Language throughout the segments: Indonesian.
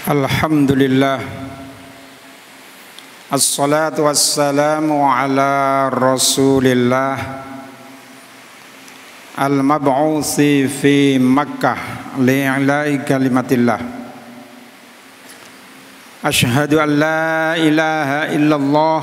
Alhamdulillah, assalatu wassalamu ala rasulillah al-mab'uthi fi Makkah li'ilai kalimatillah. Ashhadu an la ilaha illallah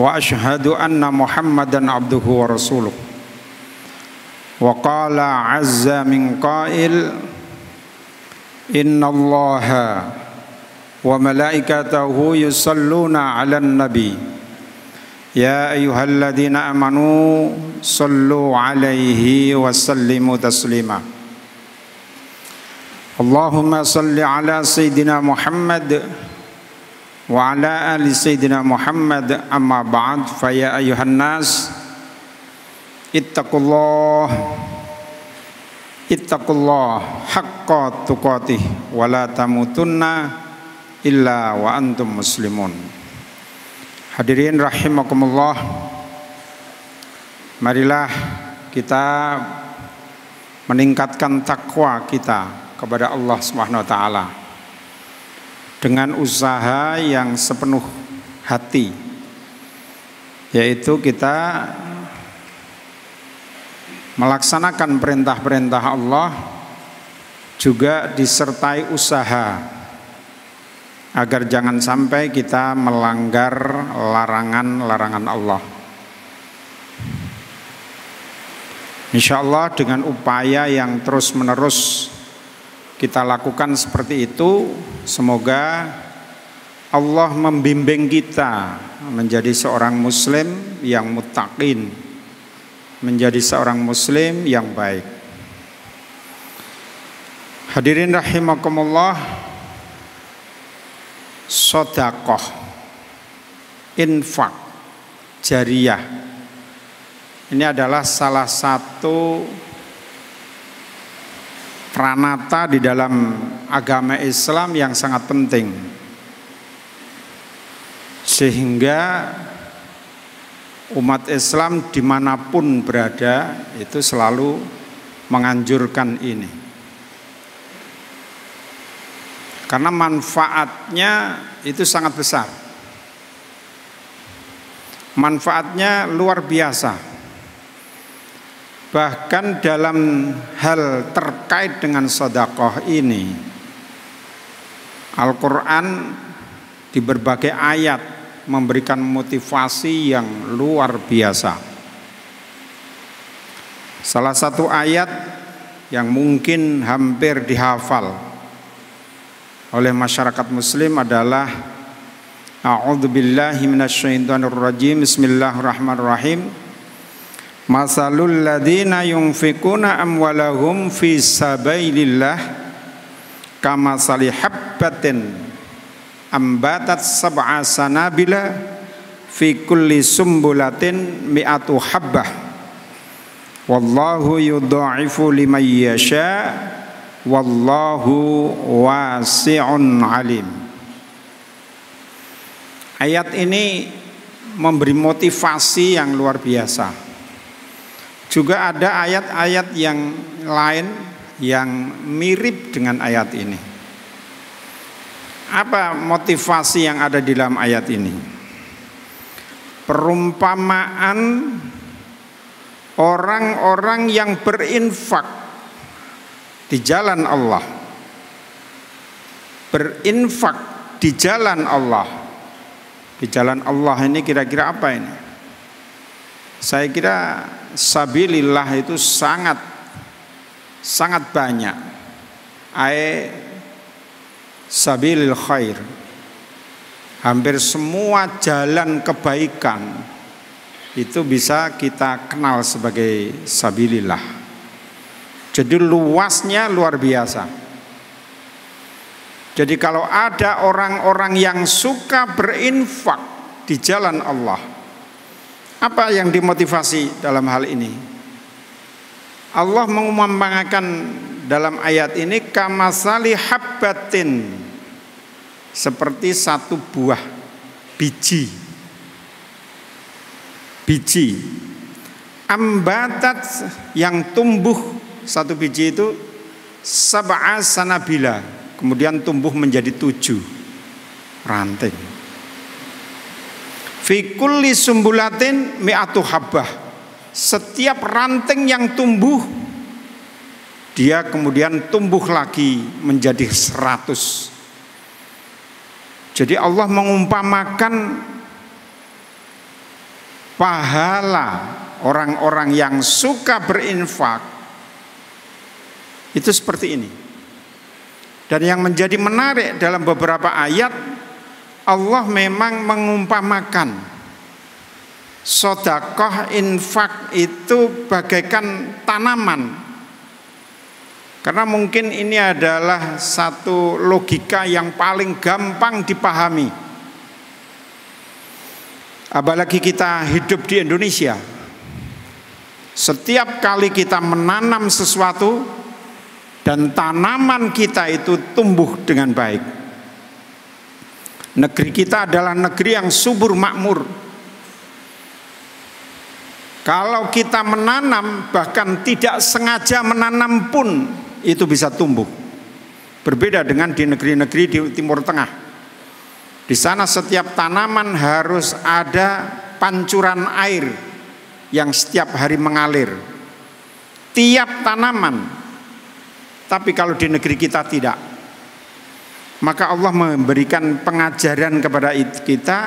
wa ashhadu anna Muhammadan abduhu wa rasuluh. Wa qala azza min qail, innallaha wa malaikatahu yusalluna 'alan nabi ya ayyuhalladzina amanu sallu 'alaihi wa sallimu taslima. Allahumma salli 'ala sayyidina Muhammad wa 'ala ali sayyidina Muhammad, amma ba'd. Fa ya ayyuhan nas Ittaqullah haqqa tuqatih wa la tamutunna illa wa antum muslimun. Hadirin rahimakumullah, marilah kita meningkatkan takwa kita kepada Allah Subhanahu wa taala dengan usaha yang sepenuh hati, yaitu kita melaksanakan perintah-perintah Allah, juga disertai usaha agar jangan sampai kita melanggar larangan-larangan Allah. Insyaallah dengan upaya yang terus-menerus kita lakukan seperti itu, semoga Allah membimbing kita menjadi seorang muslim yang muttaqin, menjadi seorang muslim yang baik. Hadirin rahimakumullah, sedekah, infak jariyah ini adalah salah satu pranata di dalam agama Islam yang sangat penting, sehingga umat Islam dimanapun berada itu selalu menganjurkan ini, karena manfaatnya itu sangat besar, manfaatnya luar biasa. Bahkan dalam hal terkait dengan sedekah ini, Al-Quran di berbagai ayat memberikan motivasi yang luar biasa. Salah satu ayat yang mungkin hampir dihafal oleh masyarakat muslim adalah A'udzubillahi minasyaitonirrajim, bismillahirrahmanirrahim. Masalul ladzina yunfikuna amwalahum fi sabilillah kamasali habbatin ambatat sab'a sanabila fi kulli sumbulatin mi'atu habbah wallahu yudha'ifu liman yasha wallahu wasi'un alim. Ayat ini memberi motivasi yang luar biasa. Juga ada ayat-ayat yang lain yang mirip dengan ayat ini. Apa motivasi yang ada di dalam ayat ini? Perumpamaan orang-orang yang berinfak di jalan Allah. Berinfak di jalan Allah. Di jalan Allah ini kira-kira apa ini? Saya kira sabilillah itu sangat banyak. Sabilil khair, hampir semua jalan kebaikan itu bisa kita kenal sebagai sabilillah. Jadi luasnya luar biasa. Jadi kalau ada orang-orang yang suka berinfak di jalan Allah, apa yang dimotivasi dalam hal ini? Allah mengumpamakan dalam ayat ini kamasali habbatin, seperti satu buah biji ambatat, yang tumbuh satu biji itu sab'a sanabila, kemudian tumbuh menjadi 7 ranting. Fi kulli sumbulatin mi'atu habbah. Setiap ranting yang tumbuh, dia kemudian tumbuh lagi menjadi 100. Jadi Allah mengumpamakan pahala orang-orang yang suka berinfak itu seperti ini. Dan yang menjadi menarik dalam beberapa ayat, Allah memang mengumpamakan sedekah infak itu bagaikan tanaman. Karena mungkin ini adalah satu logika yang paling gampang dipahami. Apalagi kita hidup di Indonesia. Setiap kali kita menanam sesuatu dan tanaman kita itu tumbuh dengan baik. Negeri kita adalah negeri yang subur makmur. Kalau kita menanam, bahkan tidak sengaja menanam pun, itu bisa tumbuh. Berbeda dengan di negeri-negeri di Timur Tengah. Di sana setiap tanaman harus ada pancuran air yang setiap hari mengalir. Tiap tanaman. Tapi kalau di negeri kita tidak. Maka Allah memberikan pengajaran kepada kita,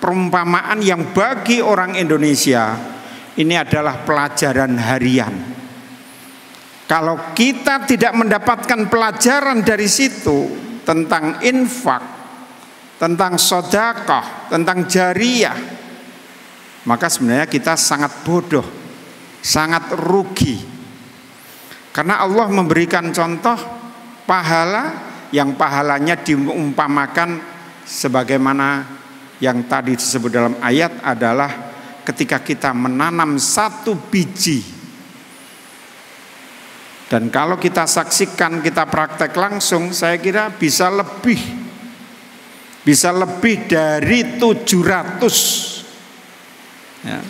perumpamaan yang bagi orang Indonesia ini adalah pelajaran harian. Kalau kita tidak mendapatkan pelajaran dari situ tentang infak, tentang sedekah, tentang jariyah, maka sebenarnya kita sangat bodoh, sangat rugi. Karena Allah memberikan contoh pahala yang pahalanya diumpamakan sebagaimana yang tadi disebut dalam ayat adalah ketika kita menanam 1 biji. Dan kalau kita saksikan, kita praktek langsung, saya kira bisa lebih dari 700 ya.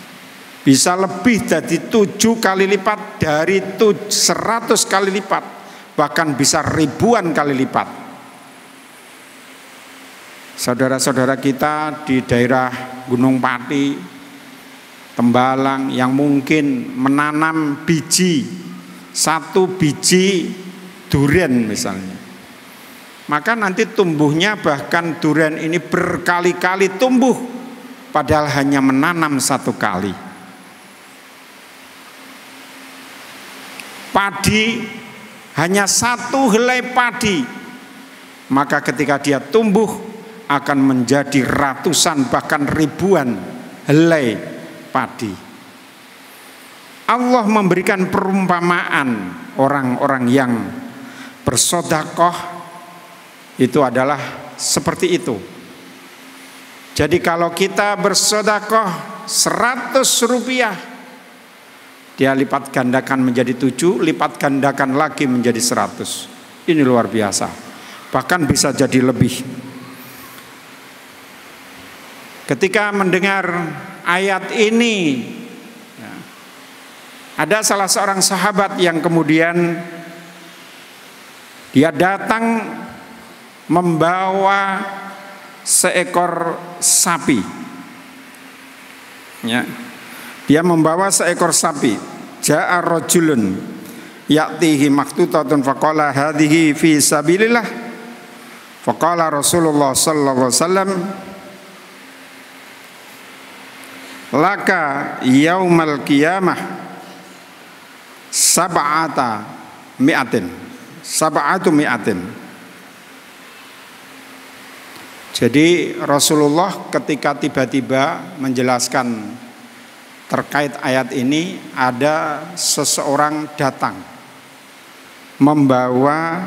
Bisa lebih dari 7 kali lipat, dari 100 kali lipat, bahkan bisa ribuan kali lipat. Saudara-saudara kita di daerah Gunung Pati, Tembalang yang mungkin menanam biji, 1 biji durian misalnya, maka nanti tumbuhnya bahkan durian ini berkali-kali tumbuh, padahal hanya menanam 1 kali. Padi hanya 1 helai padi, maka ketika dia tumbuh akan menjadi ratusan bahkan ribuan helai padi. Allah memberikan perumpamaan orang-orang yang bersedekah itu adalah seperti itu. Jadi kalau kita bersedekah 100 rupiah, dia lipat gandakan menjadi 7, lipat gandakan lagi menjadi 100. Ini luar biasa. Bahkan bisa jadi lebih. Ketika mendengar ayat ini, ada salah seorang sahabat yang kemudian dia datang membawa seekor sapi. Ya. Dia membawa seekor sapi. Ja'a rajulun ya'tihi maktutatun faqala hadhihi fi sabilillah. Faqala Rasulullah sallallahu alaihi wasallam laka yaumal qiyamah sab'atu mi'atin. Jadi Rasulullah ketika tiba-tiba menjelaskan terkait ayat ini, ada seseorang datang membawa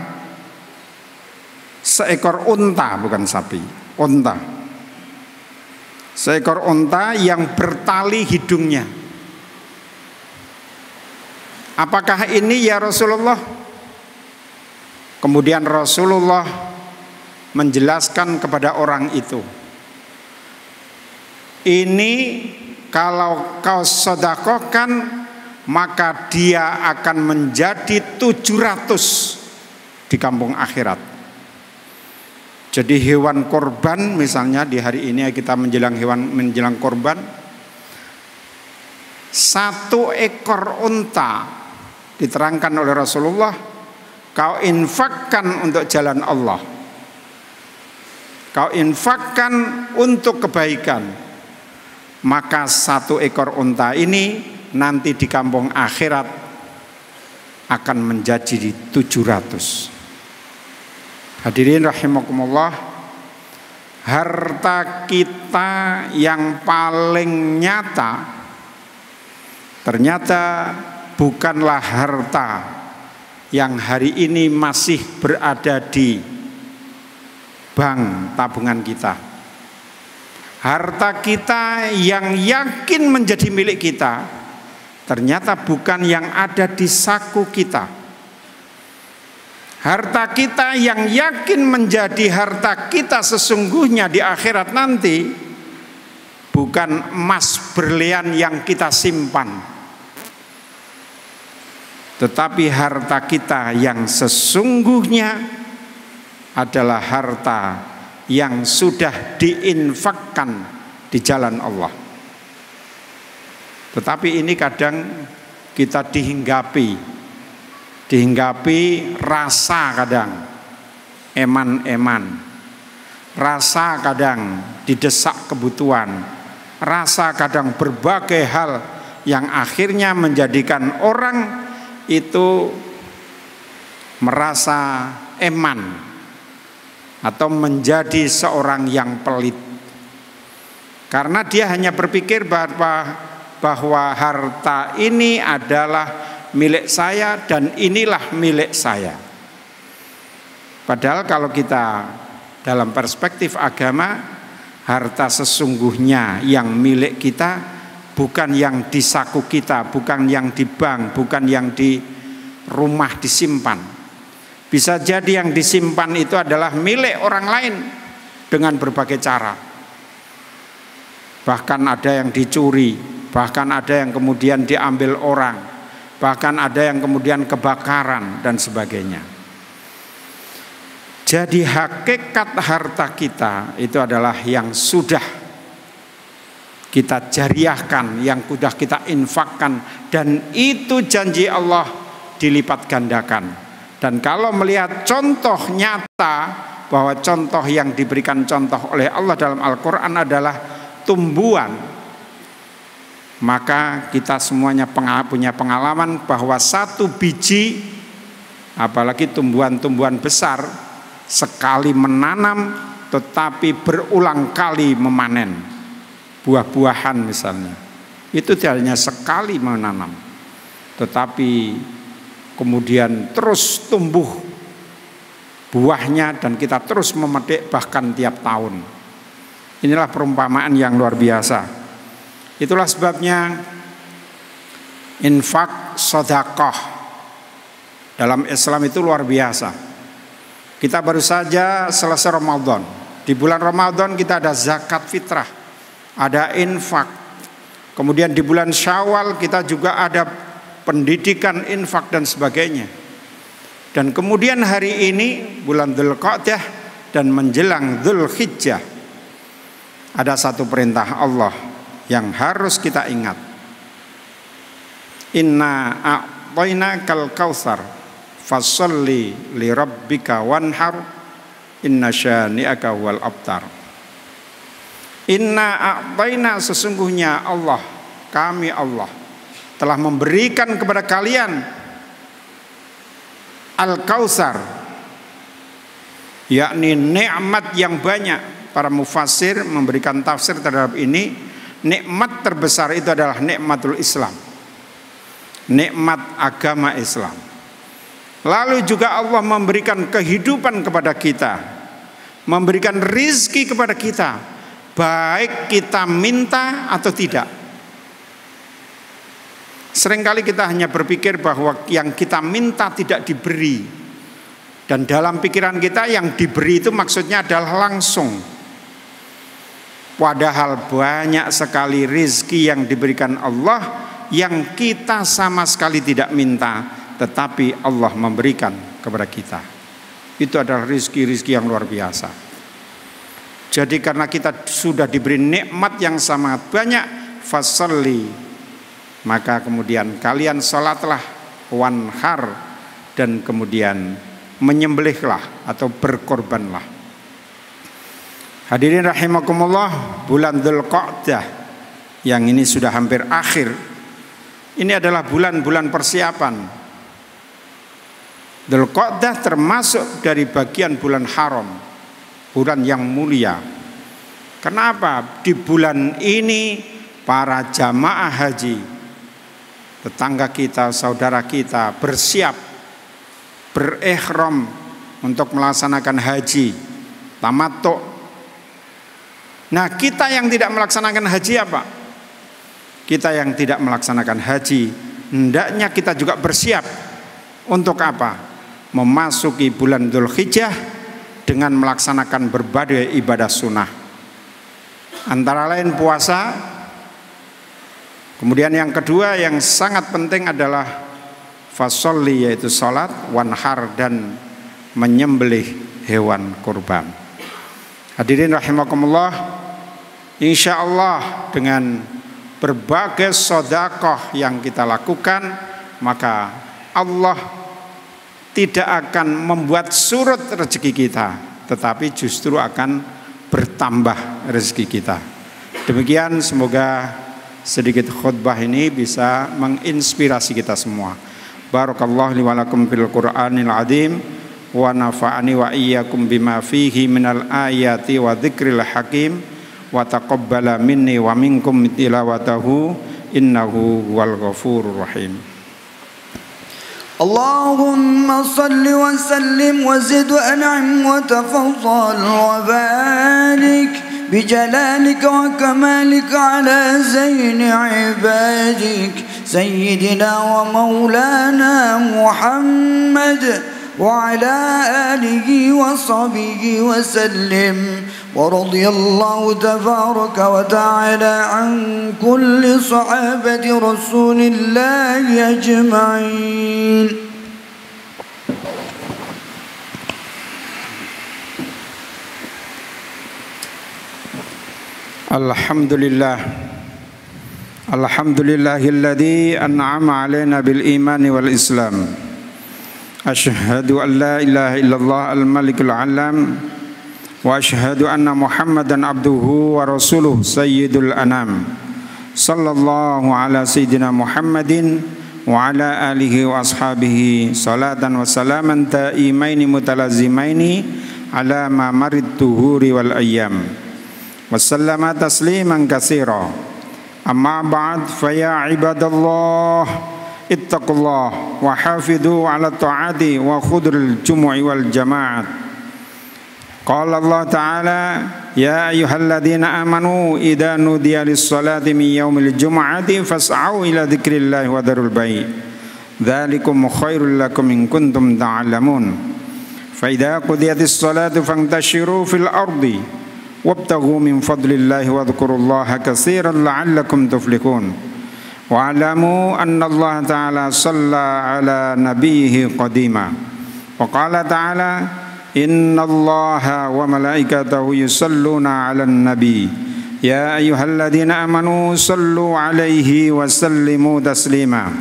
seekor unta, bukan sapi, unta. Seekor unta yang bertali hidungnya. Apakah ini ya Rasulullah? Kemudian Rasulullah menjelaskan kepada orang itu, ini kalau kau sedekahkan maka dia akan menjadi 700 di kampung akhirat. Jadi hewan korban, misalnya di hari ini kita menjelang korban, 1 ekor unta diterangkan oleh Rasulullah, kau infakkan untuk jalan Allah, kau infakkan untuk kebaikan, maka 1 ekor unta ini nanti di kampung akhirat akan menjadi 700. Hadirin rahimakumullah, harta kita yang paling nyata ternyata bukanlah harta yang hari ini masih berada di bank tabungan kita. Harta kita yang yakin menjadi milik kita ternyata bukan yang ada di saku kita. Harta kita yang yakin menjadi harta kita sesungguhnya di akhirat nanti bukan emas berlian yang kita simpan, tetapi harta kita yang sesungguhnya adalah harta yang sudah diinfakkan di jalan Allah. Tetapi ini kadang kita dihinggapi rasa, kadang eman-eman, rasa kadang didesak kebutuhan, rasa kadang berbagai hal yang akhirnya menjadikan orang itu merasa eman atau menjadi seorang yang pelit, karena dia hanya berpikir bahwa harta ini adalah milik saya dan inilah milik saya. Padahal kalau kita dalam perspektif agama, harta sesungguhnya yang milik kita bukan yang di saku kita, bukan yang di bank, bukan yang di rumah disimpan. Bisa jadi yang disimpan itu adalah milik orang lain dengan berbagai cara. Bahkan ada yang dicuri, bahkan ada yang kemudian diambil orang, bahkan ada yang kemudian kebakaran dan sebagainya. Jadi hakikat harta kita itu adalah yang sudah kita jariahkan, yang sudah kita infakkan, dan itu janji Allah dilipat gandakan. Dan kalau melihat contoh nyata bahwa contoh yang diberikan contoh oleh Allah dalam Al-Quran adalah tumbuhan, maka kita semuanya punya pengalaman bahwa 1 biji, apalagi tumbuhan-tumbuhan besar, sekali menanam tetapi berulang kali memanen. Buah-buahan misalnya, itu tidak hanya sekali menanam, tetapi kemudian terus tumbuh buahnya dan kita terus memetik bahkan tiap tahun. Inilah perumpamaan yang luar biasa. Itulah sebabnya infak sedekah dalam Islam itu luar biasa. Kita baru saja selesai Ramadan. Di bulan Ramadan kita ada zakat fitrah, ada infak. Kemudian di bulan Syawal kita juga ada pendidikan infak dan sebagainya. Dan kemudian hari ini bulan Dzulqa'dah dan menjelang Dzulhijjah, ada satu perintah Allah yang harus kita ingat. Inna a'tainakal kautsar fasholli li rabbika wanhar inna syani'aka wal abtar. Inna a'taina, sesungguhnya Allah, kami Allah telah memberikan kepada kalian al-kautsar, yakni nikmat yang banyak. Para mufassir memberikan tafsir terhadap ini. Nikmat terbesar itu adalah nikmatul Islam, nikmat agama Islam. Lalu juga Allah memberikan kehidupan kepada kita, memberikan rizki kepada kita, baik kita minta atau tidak. Seringkali kita hanya berpikir bahwa yang kita minta tidak diberi, dan dalam pikiran kita yang diberi itu maksudnya adalah langsung. Padahal banyak sekali rizki yang diberikan Allah yang kita sama sekali tidak minta, tetapi Allah memberikan kepada kita. Itu adalah rizki-rizki yang luar biasa. Jadi karena kita sudah diberi nikmat yang sangat banyak, fasalli, maka kemudian kalian salatlah, wanhar, dan kemudian menyembelihlah atau berkorbanlah. Hadirin rahimakumullah, bulan Dzulqa'dah yang ini sudah hampir akhir. Ini adalah bulan-bulan persiapan. Dzulqa'dah termasuk dari bagian bulan haram, bulan yang mulia. Kenapa? Di bulan ini para jamaah haji, tetangga kita, saudara kita bersiap, berihram untuk melaksanakan haji tamattu. Nah, kita yang tidak melaksanakan haji apa? Kita yang tidak melaksanakan haji, hendaknya kita juga bersiap untuk apa? Memasuki bulan Dzulhijjah dengan melaksanakan berbagai ibadah sunnah, antara lain puasa. Kemudian yang kedua yang sangat penting adalah fasolli, yaitu salat, wanhar, dan menyembelih hewan kurban. Hadirin rahimakumullah, insya Allah dengan berbagai sedekah yang kita lakukan, maka Allah tidak akan membuat surut rezeki kita, tetapi justru akan bertambah rezeki kita. Demikian, semoga sedikit khutbah ini bisa menginspirasi kita semua. Barakallahu li wa lakum fil Qur'anil azim wa nafa'ani wa iyyakum bima fihi minal ayati wa dzikril hakim wa taqabbala minni wa minkum tilawatahu innahu huwal ghafurur rahim. Allahumma salli wa sallim wa zid wa an'im wa tafaddal wa barik بجلالك وكمالك على زين عبادك سيدنا ومولانا محمد وعلى آله وصحبه وسلم ورضي الله تبارك وتعالى عن كل صحابة رسول الله أجمعين. Alhamdulillahilladzi an'ama alaina bil imani wal islam. Asyhadu an la ilaha illallah al-malikul alam wa asyhadu anna Muhammadan abduhu wa rasuluh sayyidul anam. Sallallahu ala sayyidina Muhammadin wa ala alihi wa ashabihi salatan wa salaman ta'imaini mutalazimaini ala ma marid tuhuri wal ayyam. Wassallama tasliman katsira. Amma ba'd, fa ya ibadallah ittaqullah wa hafidhu ala ta'ati wa khudril jumu'i wal jama'at. Qala Allah ta'ala, ya ayyuhalladzina amanu idza nudiya lis-salati min yaumil jumu'ati fas'au ila dzikrillahi wa dzarul bai'. Dzalikum khairul lakum in kuntum ta'lamun. Fa idza qudiyatis salatu fantashiru fil ardi wabtaghu min fadlillahi wadhkurullaha katsiran la'allakum tuflihun. Wa'lamu anna Allah ta'ala shalla ala nabiyhi qadima. Wa qala ta'ala, inna Allaha wa malaikatahu yusalluna 'alan nabi. Ya ayyuhalladzina amanu sallu 'alaihi wa sallimu taslima.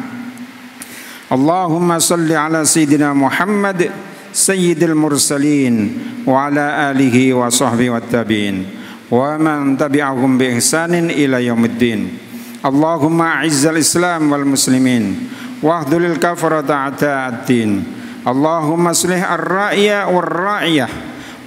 Allahumma salli 'ala sayyidina Muhammad sayyidil mursalin wa ala alihi wa sahbihi wat tabi'in wa man tabi'ahum bi ihsanin ila yaumiddin. Allahumma a'izzal islam wal muslimin wa ahdhilil kafarata a'da'ad-din. Allahumma aslih ar-ra'iya war-ra'iyah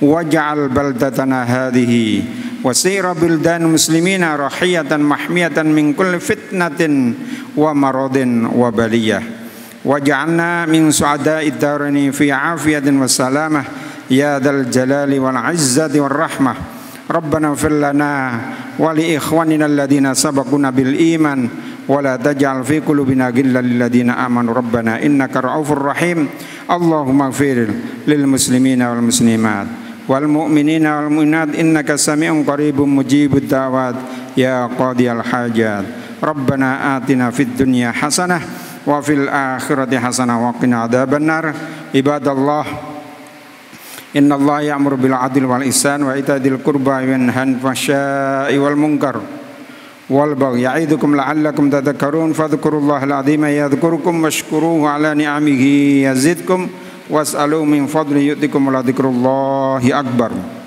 waj'al baldatana hadhihi wa sira bildan muslimina rahiyatan mahmiyatan min kulli fitnatin wa maradin wa baliyah. Waj'alna min su'ada'id darani fi afiyatin wa salamah ya dzal jalali wal 'izzati war rahmah. Rabbana ighfir lana wa li ikhwanina alladhina sabaquna bil iman wa la taj'al fi qulubina ghillan lil ladzina amanu rabbana innaka ra'ufur rahim. Allahumma ighfir lil muslimina wal muslimat wal mu'minina wal mu'minat innaka sami'un qaribun mujibud da'wat ya qadiyal hajat. Rabbana atina fid dunya hasanah wa fil akhirati hasanah wa qina adzabannar. Ibadallah, Innallaha ya'muru bil 'adli wal ihsan wa ita'i dzil qurba wa yanha 'anil fahsya'i wal munkar wal baghi ya'idukum la'allakum tadhakkarun fadhkurullahal 'azima yadhkurukum washkuruhu 'ala ni'amihi yazidkum was'alu min fadli yu'tikum wa la dzikrullahi akbar.